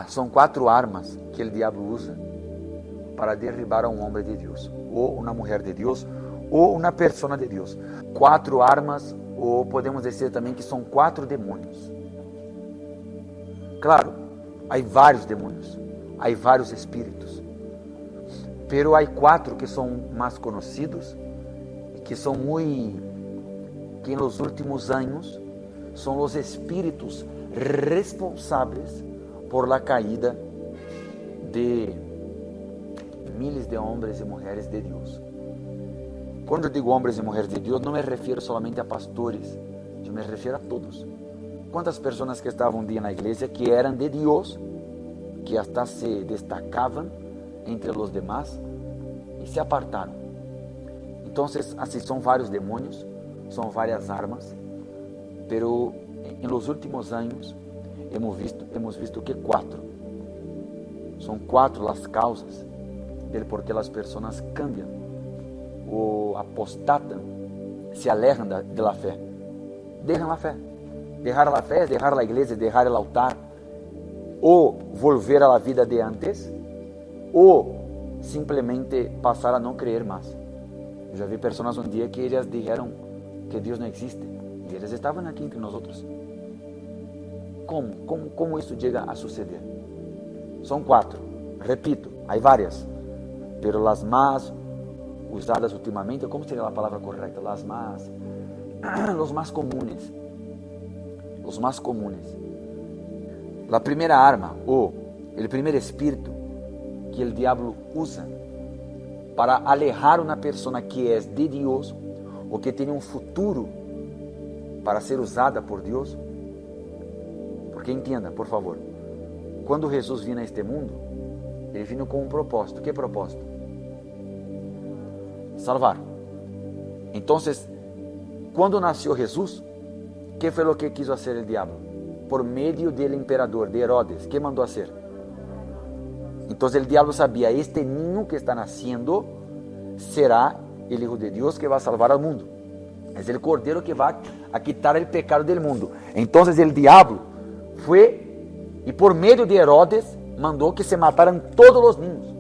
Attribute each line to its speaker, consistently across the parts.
Speaker 1: São 4 armas que o diabo usa para derribar a um homem de Deus, ou uma mulher de Deus, ou uma pessoa de Deus. 4 armas, ou podemos dizer também que são 4 demônios. Claro, há vários demônios, há vários espíritos, pero há 4 que são mais conhecidos, que são que em los últimos anos são os espíritos responsáveis por la caída de miles de homens e mulheres de Deus. Quando eu digo homens e mulheres de Deus, não me refiro somente a pastores, eu me refiro a todos. Quantas pessoas que estavam um dia na igreja que eram de Deus, que hasta se destacavam entre os demás e se apartaram. Então, assim, são vários demônios, são várias armas, pero em los últimos anos hemos visto que 4. São 4 as causas del por que as pessoas cambiam ou apostatam, se alejam de la fé. Deixam a fé. Dejar a fé, dejar a igreja, dejar o altar, ou volver a la vida de antes, ou simplesmente passar a não crer mais. Eu já vi pessoas um dia que elas disseram que Deus não existe, e eles estavam aqui entre nós outros. Como isso chega a suceder? São 4, repito, há várias, pero as más usadas ultimamente, como seria a palavra correta? Os mais comunes. Os mais comunes. A primeira arma, o primeiro espírito que o diabo usa para alejar uma pessoa que é de Deus ou que tem um futuro para ser usada por Deus. Porque entenda, por favor, quando Jesus vinha a este mundo, ele vinha com um propósito. Que propósito? Salvar. Então, quando nasceu Jesus, que foi o que quiso fazer o diabo? Por meio do imperador, de Herodes, que mandou fazer? Então, o diabo sabia, este niño que está nascendo será o Hijo de Deus que vai salvar ao mundo. É o Cordeiro que vai a quitar o pecado do mundo. Então, o diabo foi e por meio de Herodes mandou que se mataram todos os niños.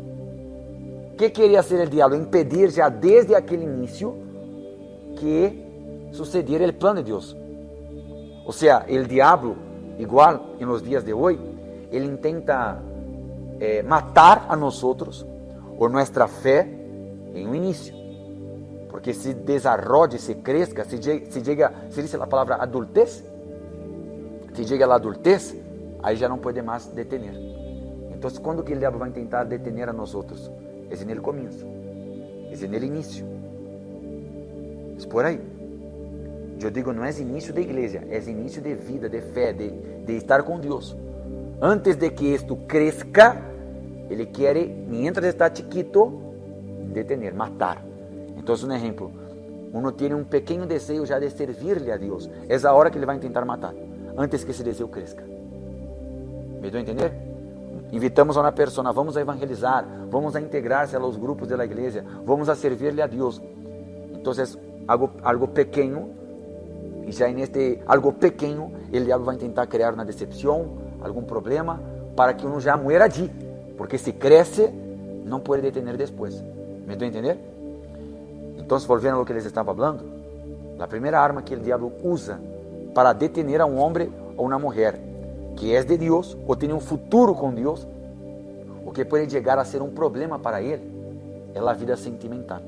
Speaker 1: O que queria ser o diabo? Impedir já desde aquele início que sucediera o plano de Deus. Ou seja, o diabo, igual em los dias de hoje, ele intenta matar a nós outros ou nossa fé em um início. Porque se desarrolle, se cresça, se diz a palavra adultez, se chega a adultez, aí já não pode mais detener. Então, quando que o diabo vai tentar detener a nós outros? É no começo, é no início. É por aí. Eu digo, não é início de igreja, é início de vida, de fé, de estar com Deus. Antes de que isto cresça, ele quer, mientras está chiquito, detener, matar. Então, um exemplo, uno tem um pequeno desejo já de servir-lhe a Deus. É a hora que ele vai tentar matar, antes que esse desejo cresça. Me deu a entender? Invitamos a uma pessoa, vamos a evangelizar, vamos a integrar-se aos grupos da igreja, vamos a servir-lhe a Deus. Então, algo pequeno, e já neste algo pequeno, o diabo vai tentar criar uma decepção, algum problema, para que uno já muera allí, porque se cresce, não pode detener depois. Me deu a entender? Então, volvendo ao que les estava falando, a primeira arma que o diabo usa para detener a um homem ou uma mulher que é de Deus ou tem um futuro com Deus, o que pode chegar a ser um problema para ele, é a vida sentimental.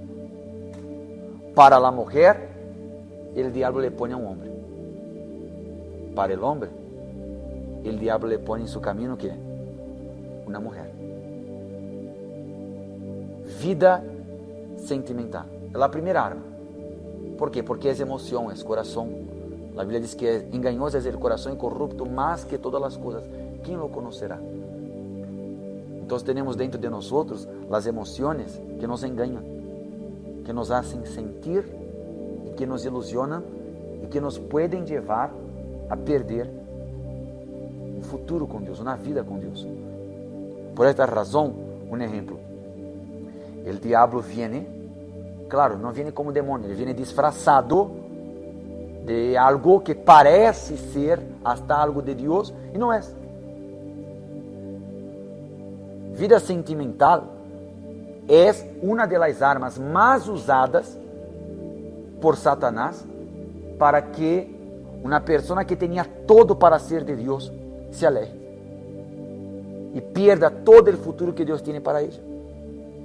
Speaker 1: Para a mulher, o diabo le põe a um homem. Para o homem, o diabo le põe em seu caminho o que? Uma mulher. Vida sentimental. É a primeira arma. ¿Por quê? Porque é emoção, é coração. A Bíblia diz que engañoso é o coração e corrupto mais que todas as coisas. Quem o conocerá? Então, temos dentro de nós as emoções que nos enganam, que nos hacen sentir, e que nos ilusionam e que nos podem levar a perder um futuro com Deus, uma vida com Deus. Por esta razão, um exemplo. O diabo viene, claro, não viene como demônio, ele viene disfrazado de algo que parece ser hasta algo de Deus e não é. vida sentimental é uma das armas mais usadas por Satanás para que uma pessoa que tinha todo para ser de Deus se aleje e pierda todo o futuro que Deus tem para ela.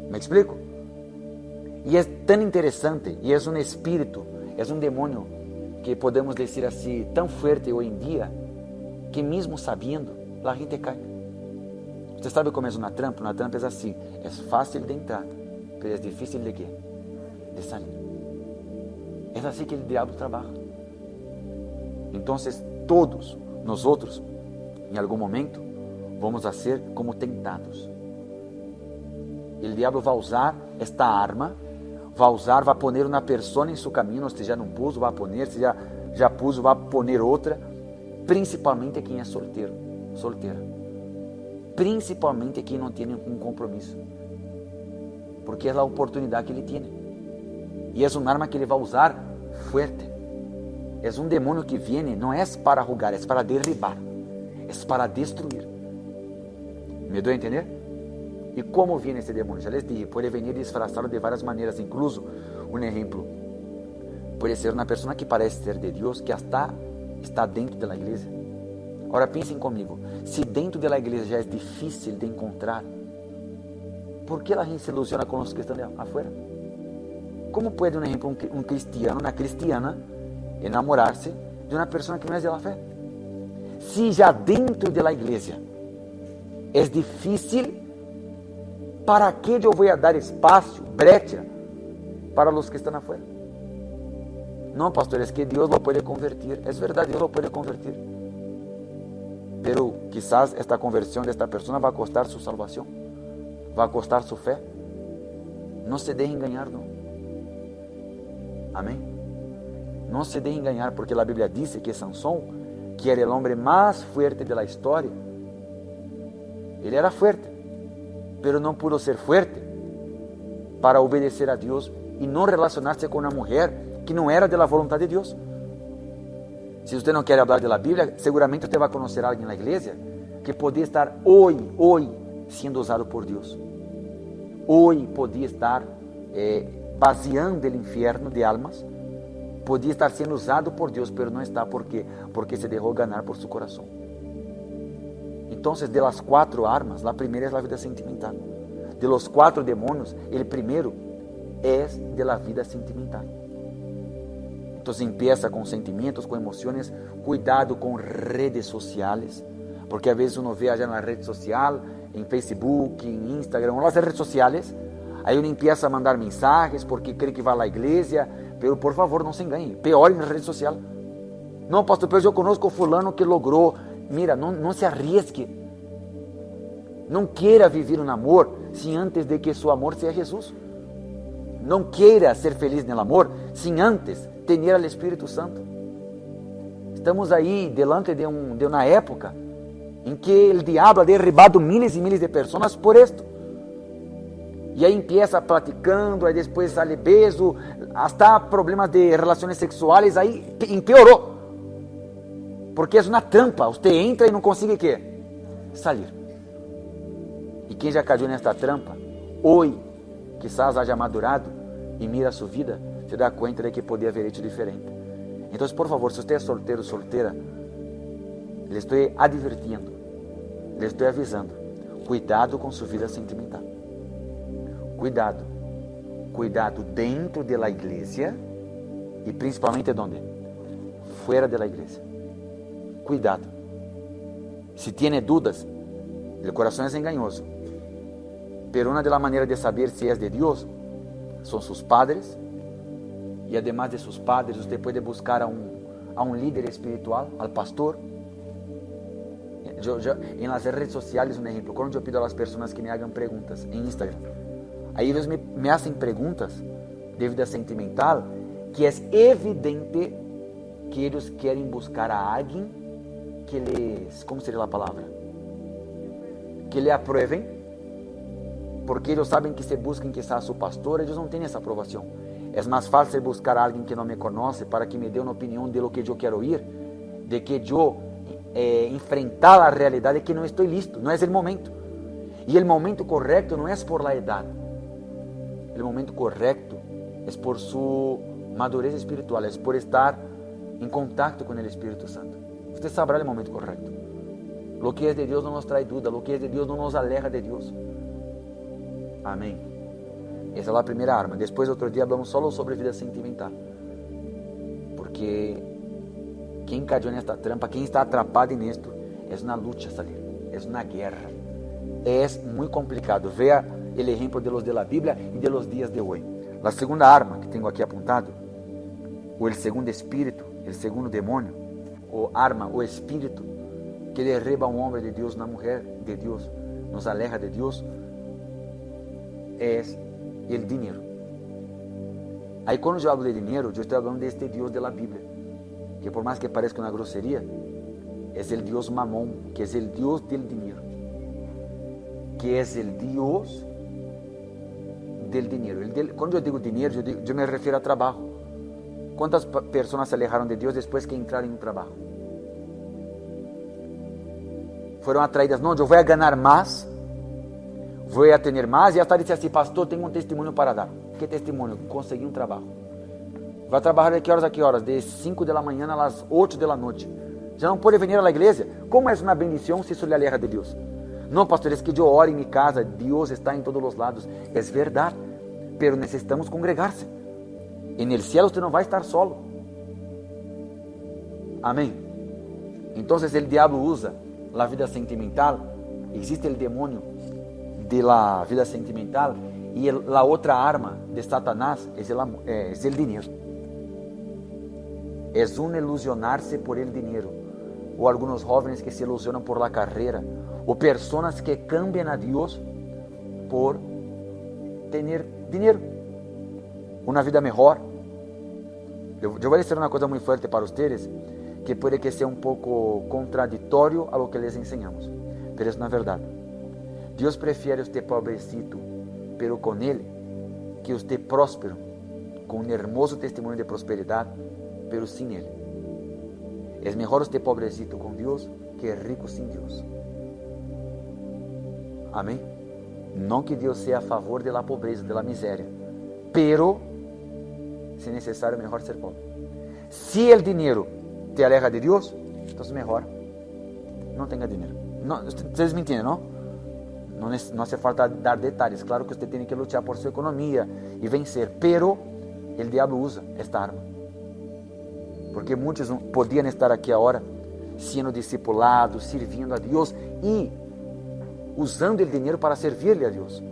Speaker 1: ¿Me explico? E é tão interessante, e é um espírito, é um demônio que podemos dizer assim, tão forte hoje em dia, que mesmo sabendo, a gente cai. Você sabe como é uma trampa? Uma trampa é assim, é fácil de entrar, mas é difícil de quê? De sair. É assim que o diabo trabalha. Então, todos nós outros, em algum momento, vamos a ser como tentados. O diabo vai usar esta arma, vai poner uma pessoa em seu caminho, se já não pôs, vai poner, se já pôs, vai poner outra, principalmente quem é solteira. Principalmente quem não tem um compromisso, porque é a oportunidade que ele tem, e é uma arma que ele vai usar forte. É um demônio que vem, não é para julgar, é para derribar, é para destruir. Me deu a entender? E como vem esse demônio? Já les dije, pode vir disfarçado de várias maneiras, incluso, um exemplo, pode ser uma pessoa que parece ser de Deus, que está dentro da igreja. Agora pensem comigo, se dentro da igreja já é difícil de encontrar, por que a gente se ilusiona com os que estão afuera? Como pode, por exemplo, um cristiano, uma cristiana, enamorar-se de uma pessoa que não é da fé? Se já dentro da igreja é difícil, para que eu vou dar espaço, brecha, para os que estão afuera? Não, pastor, é que Deus lo pode convertir. É verdade, Deus lo pode convertir. Pero quizás esta conversão desta pessoa vai custar sua salvação, vai custar sua fé. Não se deixe enganar, não. Amém? Não se deixe enganar, porque a Bíblia diz que Sansão, que era o homem mais forte da história, ele era forte, pero não pudo ser forte para obedecer a Deus e não relacionar-se com uma mulher que não era da vontade de Deus. Se você não quer falar da Bíblia, seguramente você vai conhecer alguém na igreja que podia estar hoje sendo usado por Deus. Hoje podia estar vaziando o inferno de almas, podia estar sendo usado por Deus, mas não está. ¿Por quê? Porque se deixou ganhar por seu coração. Então, de las 4 armas, a primeira é a vida sentimental. De los 4 demônios, o primeiro é de la vida sentimental. Então, empieza com sentimentos, com emoções. Cuidado com redes sociais, porque às vezes uno vê allá na rede social, em Facebook, em Instagram, ou nas redes sociais, aí uno empieza a mandar mensagens porque crê que vai à igreja, pero por favor, não se engane, pior na rede social. Não, pastor, pero eu conosco fulano que logrou. Mira, não se arrisque. Não queira viver um amor sem antes de que seu amor seja Jesus. Não queira ser feliz no amor sem antes ter o Espírito Santo. Estamos aí delante de uma época em que o diabo ha derribado miles e miles de pessoas por esto. E aí empieza platicando, aí depois sale beso, hasta problemas de relações sexuais, aí empeorou. Porque é uma trampa, você entra e não consegue quê? Sair. E quem já caiu nesta trampa, hoje, quizás haja madurado e mira a sua vida, se dá conta de que podia haver hecho diferente. Então, por favor, se você é solteiro ou solteira, lhe estou advertindo, lhe estou avisando, cuidado com sua vida sentimental. Cuidado. Cuidado dentro da igreja e principalmente onde? Fora da igreja. Cuidado. Se tiene dúvidas, o coração é enganoso. Pero uma das maneiras de saber se é de Deus são seus padres. E además de seus padres, você pode buscar a um líder espiritual, ao pastor. Em las redes sociais, um exemplo, quando eu pido a las pessoas que me hagam perguntas em Instagram, aí eles me hacen perguntas de vida sentimental, que é evidente que eles querem buscar a alguém que les, como seria a palavra? Que lhe aprueben, porque eles sabem que se buscam que seja seu pastor, eles não têm essa aprovação. É mais fácil buscar a alguém que não me conhece para que me dê uma opinião de lo que eu quero ouvir, de que eu enfrentar a realidade que não estou listo, não é o momento. Y el momento correcto no es por la edad. El momento correcto es por su madurez espiritual, es por estar en contacto con el Espíritu Santo. Usted sabrá el momento correcto. Lo que es de Dios no nos trae duda, lo que es de Dios no nos aleja de Dios. Amén. Esa es la primera arma. Después otro día hablamos solo sobre vida sentimental. Porque quien cayó en esta trampa, quien está atrapado en esto, es una lucha salir, es una guerra. Es muy complicado. Vea el ejemplo de los de la Biblia y de los días de hoy. La segunda arma que tengo aquí apuntado, o el segundo espíritu, el segundo demonio, o arma, o espíritu, que derriba a un hombre de Dios, una mujer de Dios, nos aleja de Dios, es el dinero. Ahí cuando yo hablo de dinero, yo estoy hablando de este Dios de la Biblia, que por más que parezca una grosería, es el Dios Mamón, que es el Dios del dinero, que es el Dios del dinero. Cuando yo digo dinero, yo me refiero a trabajo. ¿Cuántas personas se alejaron de Dios después que entraron en un trabajo? Fueron atraídas, no, yo voy a ganar más, voy a tener más, y hasta dice así, pastor, tengo un testimonio para dar. ¿Qué testimonio? Conseguí un trabajo. Va a trabajar de qué horas a qué horas? De 5 de la mañana a las 8 de la noche. Ya no puede venir a la iglesia. ¿Cómo es una bendición si eso le aleja de Dios? No, pastor, es que yo oro en mi casa, Dios está en todos los lados. Es verdad, pero necesitamos congregarse. En el cielo usted no va a estar solo. Amén. Entonces el diablo usa la vida sentimental. Existe el demonio de la vida sentimental, y la otra arma de Satanás es el dinero. Es un ilusionarse por el dinero, o algunos jóvenes que se ilusionan por la carrera, o personas que cambian a Dios por tener dinero, una vida mejor. Yo voy a decir una cosa muy fuerte para ustedes, que puede que sea un poco contradictorio a lo que les enseñamos, pero es una verdad. Dios prefiere usted pobrecito, pero con Él, que usted próspero, con un hermoso testimonio de prosperidad, pero sin Él. Es mejor usted pobrecito con Dios que rico sin Dios. Amén. No que Dios sea a favor de la pobreza, de la miseria, pero si es necesario, mejor ser pobre. Si el dinero te aleja de Dios, entonces mejor no tenga dinero. No, ustedes me entienden, ¿no? No hace falta dar detalles. Claro que usted tiene que luchar por su economía y vencer, pero el diablo usa esta arma. Porque muchos podían estar aquí ahora siendo discipulados, sirviendo a Dios y usando el dinero para servirle a Dios.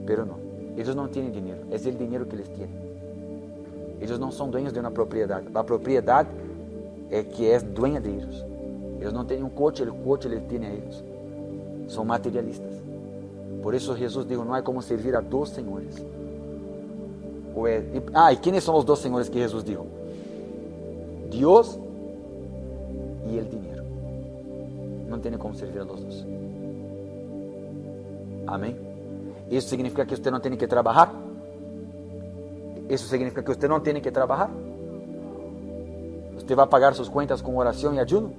Speaker 1: Pero no, ellos no tienen dinero, es el dinero que les tiene. Ellos no son dueños de una propiedad. La propiedad es que es dueña de ellos. Ellos no tienen un coche, el coche les tiene a ellos. Son materialistas. Por eso Jesús dijo, no hay como servir a dos señores. ¿Y quiénes son los dos señores que Jesús dijo? Dios y el dinero. No tiene como servir a los dos. Amén. ¿Eso significa que usted no tiene que trabajar? ¿Eso significa que usted no tiene que trabajar? ¿Usted va a pagar sus cuentas con oración y ayuno?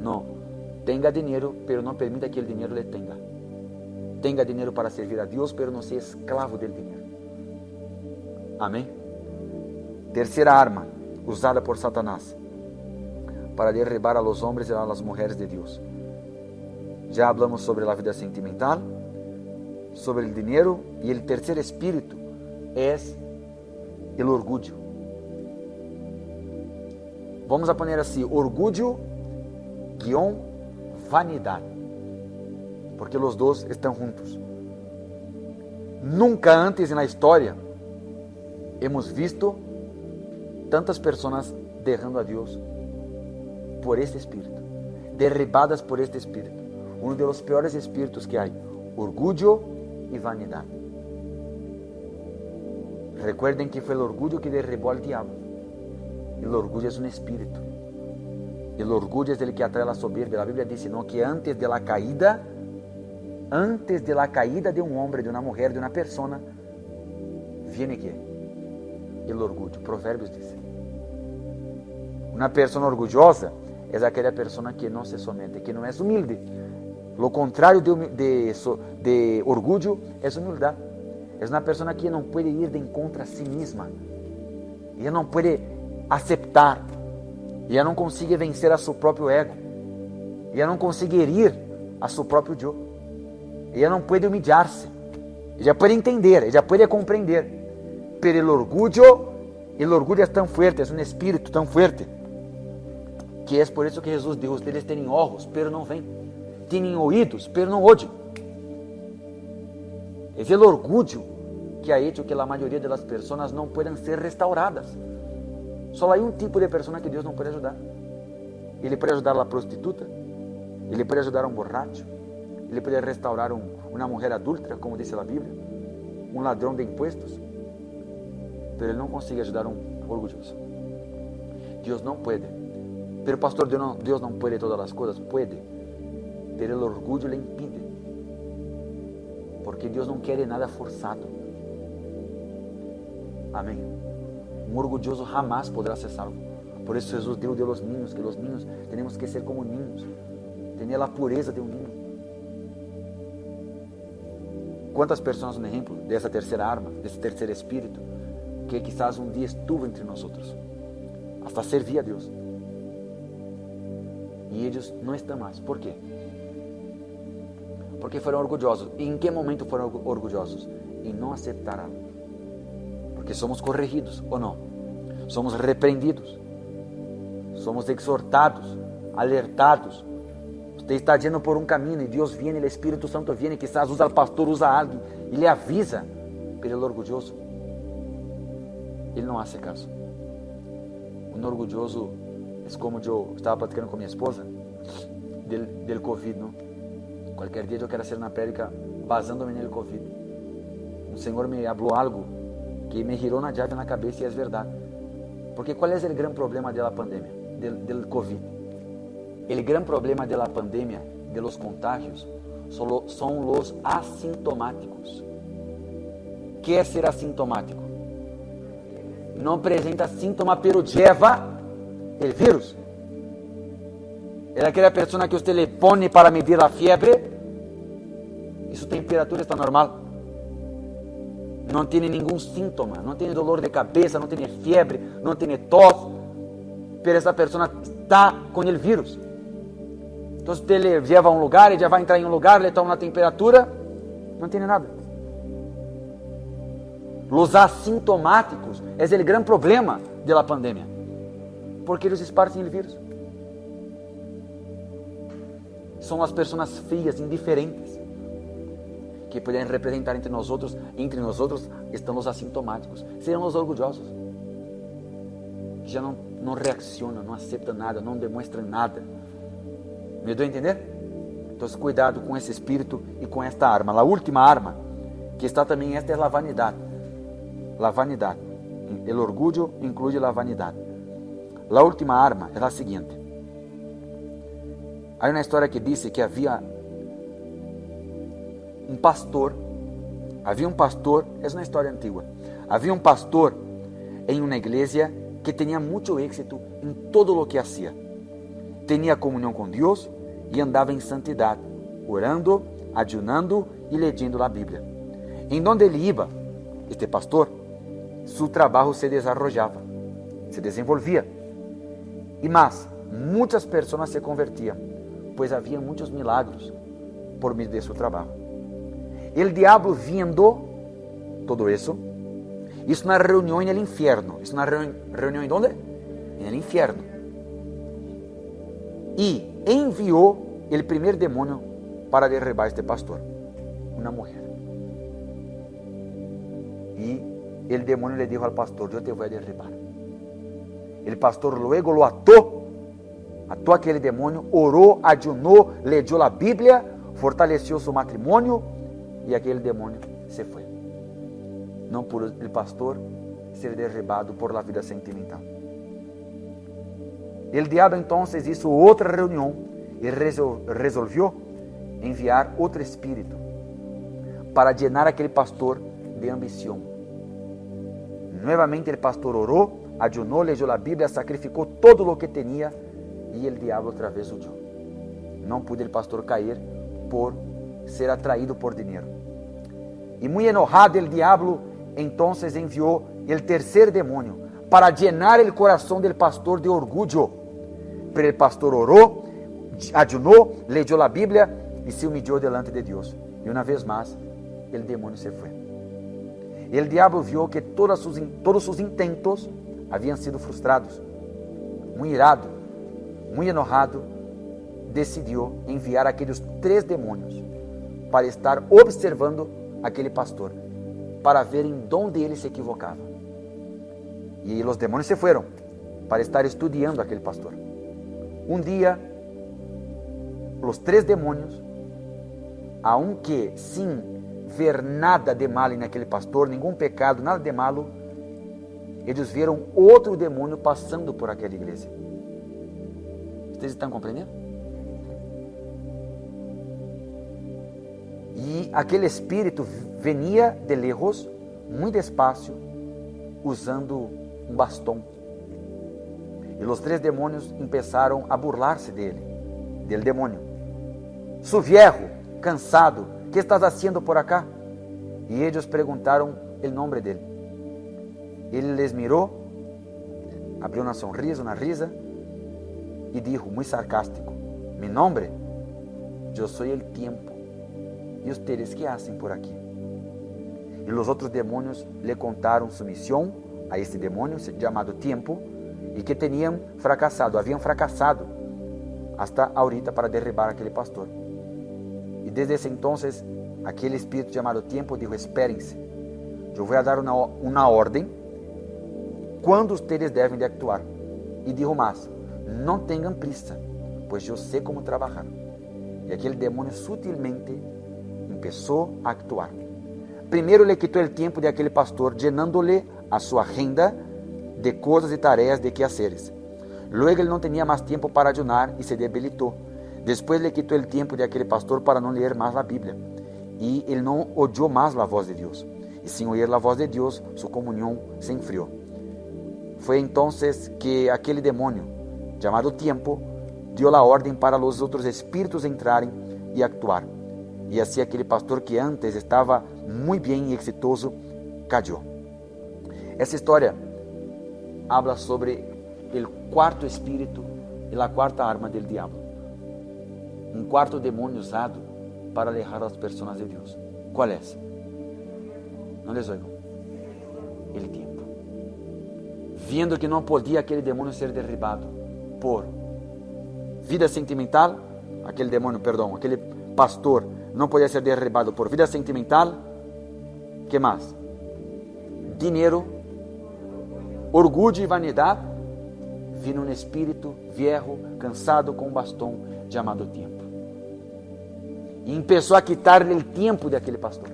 Speaker 1: No. Tenga dinero, pero no permita que el dinero le tenga. Tenga dinero para servir a Dios, pero no sea esclavo del dinero. Amén. Tercera arma usada por Satanás para derribar a los hombres y a las mujeres de Dios. Ya hablamos sobre la vida sentimental, sobre el dinero, y el tercer espíritu es el orgullo. Vamos a poner así, orgullo guión vanidad, porque los dos están juntos. Nunca antes en la historia hemos visto tantas personas dejando a Dios por este espíritu, derribadas por este espíritu, uno de los peores espíritus que hay, orgullo y vanidad. Recuerden que fue el orgullo que derribó al diablo. El orgullo es un espíritu. El orgullo es el que atrae la soberbia. La Biblia dice, ¿no?, que antes de la caída de un hombre, de una mujer, de una persona, viene ¿qué? El orgullo. Proverbios dice. Una persona orgullosa es aquella persona que no se somete, que no es humilde. Lo contrario de orgullo es humildad. Es una persona que no puede ir de encontro a sí misma. Ella no puede aceptar. Ella no consigue vencer a su propio ego. Ella no consigue herir a su propio yo. Ella no puede humillarse. Ella puede entender, ella puede comprender. Pero el orgullo es tan fuerte, es un espíritu tan fuerte, que es por eso que Jesús dijo: ustedes tienen ojos, pero no ven. Tienen oídos, pero no oyen. Es el orgullo que ha hecho que la mayoría de las personas no puedan ser restauradas. Solo hay un tipo de persona que Dios no puede ayudar. Ele puede ayudar a la prostituta, ele puede ayudar a un borracho, ele puede restaurar una mujer adúltera, como dice la Biblia, un ladrón de impuestos, pero él no consigue ayudar a un orgulloso. Dios no puede. Pero pastor, Dios no puede todas las cosas. Puede, pero el orgullo le impide, porque Dios no quiere nada forzado. Amén. Un orgulloso jamás podrá ser salvo. Por eso Jesús dijo de los niños, que los niños tenemos que ser como niños, tener la pureza de un niño. ¿Cuántas personas, un ejemplo de esa tercera arma, de ese tercer espíritu, que quizás un día estuvo entre nosotros, hasta servía a Dios, y ellos no están más? ¿Por qué? Porque fueron orgullosos. ¿Y en qué momento fueron orgullosos? Y no aceptaron. Porque somos corregidos, ¿o no? Somos reprendidos, somos exhortados, alertados. Usted está yendo por un camino y Dios viene, el Espíritu Santo viene, quizás usa al pastor, usa a alguien y le avisa. Pero el orgulloso, él no hace caso. Un orgulloso es como yo estaba platicando con mi esposa del COVID, ¿no? Cualquier día yo quiero hacer una prédica basándome en el COVID. Un Señor me habló algo que me giró una llave en la cabeza y es verdad. Porque ¿cuál es el gran problema de la pandemia, del COVID? El gran problema de la pandemia, de los contagios, son los asintomáticos. ¿Qué es ser asintomático? No presenta síntoma, pero lleva el virus. Es aquella persona que usted le pone para medir la fiebre y su temperatura está normal. No tiene ningún síntoma, no tiene dolor de cabeza, no tiene fiebre, no tiene tos, pero esa persona está con el virus. Entonces usted le lleva a un lugar, ella va a entrar en un lugar, le toma una temperatura, no tiene nada. Los asintomáticos es el gran problema de la pandemia, porque ellos esparcen el virus. Son las personas frías, indiferentes, que pueden representar entre nosotros están los asintomáticos, serán los orgullosos, que ya no reaccionan, no aceptan nada, no demuestran nada. ¿Me doy a entender? Entonces cuidado con ese espíritu y con esta arma. La última arma, que está también, esta es la vanidad. La vanidad. El orgullo incluye la vanidad. La última arma es la siguiente. Hay una historia que dice que había un pastor, es una historia antigua, había un pastor en una iglesia que tenía mucho éxito en todo lo que hacía. Tenía comunión con Dios y andaba en santidad, orando, ayunando y leyendo la Biblia. En donde él iba, este pastor, su trabajo se desarrollaba, se desenvolvía. Y más, muchas personas se convertían, pues había muchos milagros por medio de su trabajo. El diablo, viendo todo eso, hizo una reunión en el infierno. ¿Hizo una reunión en dónde? En el infierno. Y envió el primer demonio para derribar a este pastor, una mujer. Y el demonio le dijo al pastor: yo te voy a derribar. El pastor luego lo ató a aquel demonio, oró, ayunó, leyó la Biblia, fortaleció su matrimonio y aquel demonio se fue. No pudo el pastor ser derribado por la vida sentimental. El diablo entonces hizo otra reunión y resolvió enviar otro espíritu para llenar a aquel pastor de ambición. Nuevamente el pastor oró, ayunó, leyó la Biblia, sacrificó todo lo que tenía y el diablo otra vez huyó. No pudo el pastor caer por ser atraído por dinero. Y muy enojado el diablo entonces envió el tercer demonio para llenar el corazón del pastor de orgullo. Pero el pastor oró, ayunó, leyó la Biblia y se humilló delante de Dios. Y una vez más, el demonio se fue. El diablo vio que todos sus intentos habían sido frustrados. Muy irado, muy enojado, decidió enviar aquellos 3 demonios para estar observando aquele pastor, para ver em donde ele se equivocava. E os demônios se foram para estar estudando aquele pastor. Um dia, os 3 demônios, aunque sem ver nada de mal naquele pastor, nenhum pecado, nada de malo, eles viram outro demônio passando por aquela igreja. Vocês estão compreendendo? E aquele espírito venia de lejos, muito despacio, usando um bastão. E os 3 demônios começaram a burlar-se dele, del demônio. Su viejo, cansado, ¿qué estás haciendo por acá? E eles perguntaram o nome dele. Ele les mirou, abriu uma sonrisa, uma risa, e dijo, muito sarcástico, mi nombre, yo soy el tiempo. ¿Y ustedes qué hacen por aquí? Y los otros demonios le contaron su misión a este demonio llamado tiempo y que habían fracasado hasta ahorita para derribar a aquel pastor. Y desde ese entonces, aquel espíritu llamado tiempo dijo, espérense, yo voy a dar una orden cuando ustedes deben de actuar. Y dijo más, no tengan prisa, pues yo sé cómo trabajar. Y aquel demonio sutilmente começou a actuar. Primeiro, le quitou o tempo de aquele pastor, llenándole a sua agenda de coisas e tarefas de quehaceres. Luego, ele não tinha mais tempo para ayunar e se debilitou. Depois, le quitou o tempo de aquele pastor para não ler mais a Bíblia. E ele não oyó mais a voz de Deus. E sem oír a voz de Deus, sua comunhão se enfriou. Foi então que aquele demônio, chamado Tiempo, deu a ordem para os outros espíritos entrarem e actuar. E assim aquele pastor que antes estava muito bem e exitoso, caiu. Essa história habla sobre o quarto espírito e a quarta arma do diabo. Um quarto demônio usado para alejar as pessoas de Deus. Qual é esse? Não les oigo. O tempo. Vendo que não podia aquele demônio ser derribado por vida sentimental, aquele pastor não podia ser derribado por vida sentimental. Que mais? Dinheiro, orgulho e vanidade. Vino um espírito viejo, cansado com um bastão chamado tempo. E começou a quitar-lhe o tempo daquele pastor.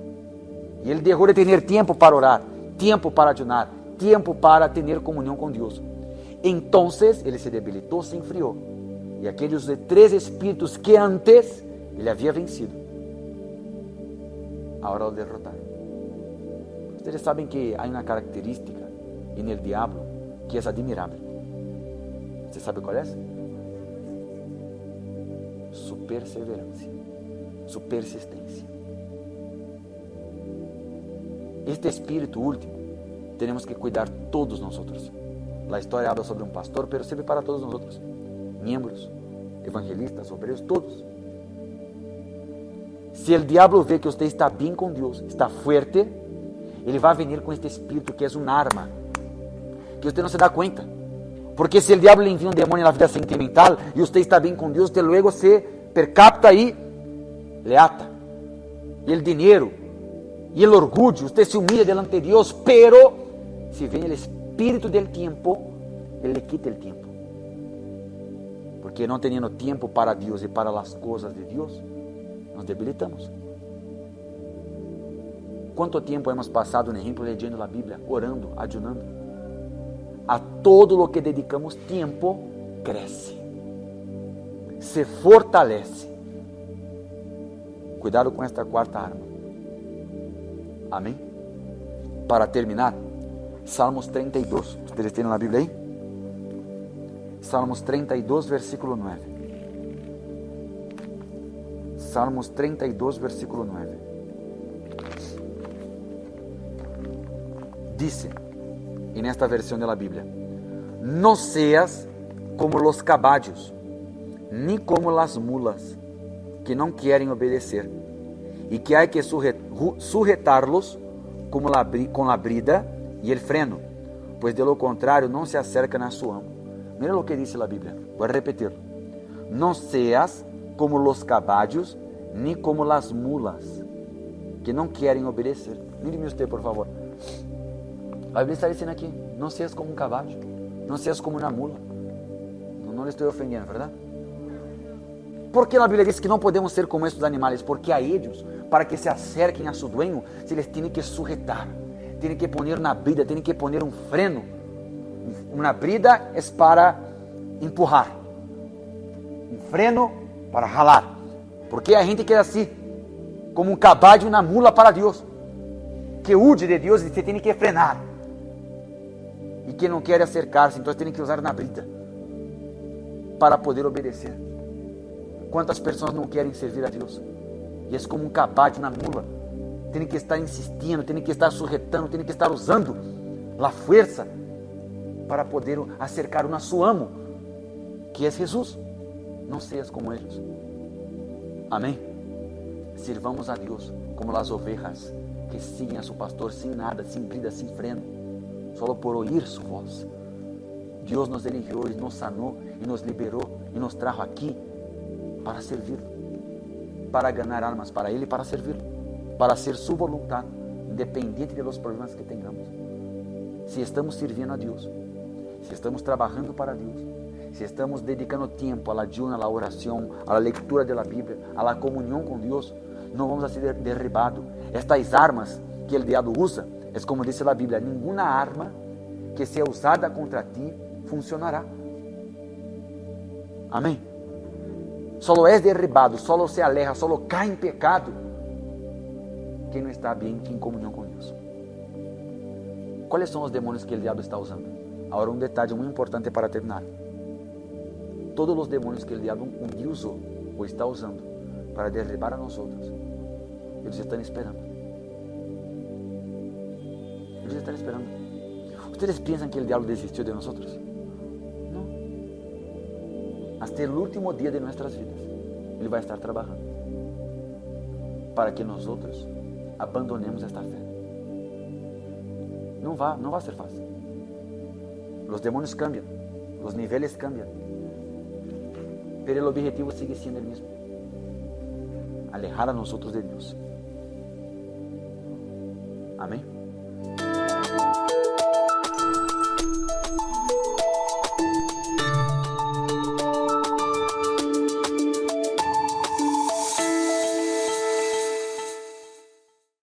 Speaker 1: E ele deixou de ter tempo para orar, tempo para ayunar, tempo para ter comunhão com Deus. Então ele se debilitou, se enfriou. E aqueles 3 espíritos que antes ele havia vencido, agora o derrotaram. Vocês sabem que há uma característica no diabo que é admirável. Você sabe qual é? Su perseverança, su persistência. Este espírito último, temos que cuidar todos nós. A história habla sobre um pastor, mas serve para todos nós, membros, evangelistas, obreiros, todos. Se o diabo vê que você está bem com Deus, está forte, ele vai vir com este espírito que é uma arma, que você não se dá conta. Porque se o diabo lhe envia um demônio na vida sentimental e você está bem com Deus, você logo se percapta e le ata. E o dinheiro, e o orgulho, você se humilha delante de Deus, pero se vem o espírito del tempo, ele le quita o tempo. Porque não tendo tempo para Deus e para as coisas de Deus, nos debilitamos. Quanto tempo hemos passado, por exemplo, lendo a Bíblia, orando, ayunando? A todo o que dedicamos tempo, cresce, se fortalece. Cuidado com esta quarta arma. Amém? Para terminar, Salmos 32. Vocês têm na Bíblia aí? Salmos 32, versículo 9. Salmos 32, versículo 9. Dice, en esta versión de la Biblia: no seas como los caballos, ni como las mulas, que no quieren obedecer, y que hay que sujetarlos con la brida y el freno, pues de lo contrario no se acercan a su amo. Mira lo que dice la Biblia, voy a repetirlo: no seas como los caballos, ni como las mulas, que no quieren obedecer. Míreme usted, por favor. La Biblia está diciendo aquí: no seas como un caballo, no seas como una mula. No le estoy ofendiendo, ¿verdad? ¿Por qué la Biblia dice que no podemos ser como estos animales? Porque a ellos, para que se acerquen a su dueño, se les tiene que sujetar, tiene que poner una brida, tiene que poner un freno. Una brida es para empujar, un freno para jalar. Porque hay gente que es así, como un caballo y una mula para Dios, que huye de Dios y se tiene que frenar, y que no quiere acercarse, entonces tiene que usar una brida para poder obedecer. ¿Cuántas personas no quieren servir a Dios? Y es como un caballo, una mula. Tiene que estar insistiendo, tiene que estar sujetando, tiene que estar usando la fuerza para poder acercar a su amo, que es Jesús. No seas como ellos. Amén. Sirvamos a Dios como las ovejas que siguen a su pastor sin nada, sin brida, sin freno, solo por oír su voz. Dios nos eligió y nos sanó y nos liberó y nos trajo aquí para servirlo, para ganar almas para Él y para servirlo, para hacer su voluntad, independiente de los problemas que tengamos. Si estamos sirviendo a Dios, si estamos trabajando para Dios, si estamos dedicando tiempo al ayuno, a la oración, a la lectura de la Biblia, a la comunión con Dios, no vamos a ser derribados. Estas armas que el diablo usa, es como dice la Biblia: ninguna arma que sea usada contra ti funcionará. Amém? Solo es derribado, solo se aleja, solo cae en pecado quien no está bien en comunión con Dios. ¿Cuáles son los demonios que el diablo está usando? Ahora un detalle muy importante para terminar. Todos los demonios que el diablo un día usó o está usando para derribar a nosotros, ellos están esperando. Ellos están esperando. ¿Ustedes piensan que el diablo desistió de nosotros? Hasta el último día de nuestras vidas, Él va a estar trabajando para que nosotros abandonemos esta fe. No va a ser fácil. Los demonios cambian, los niveles cambian, pero el objetivo sigue siendo el mismo: alejar a nosotros de Dios. Amén.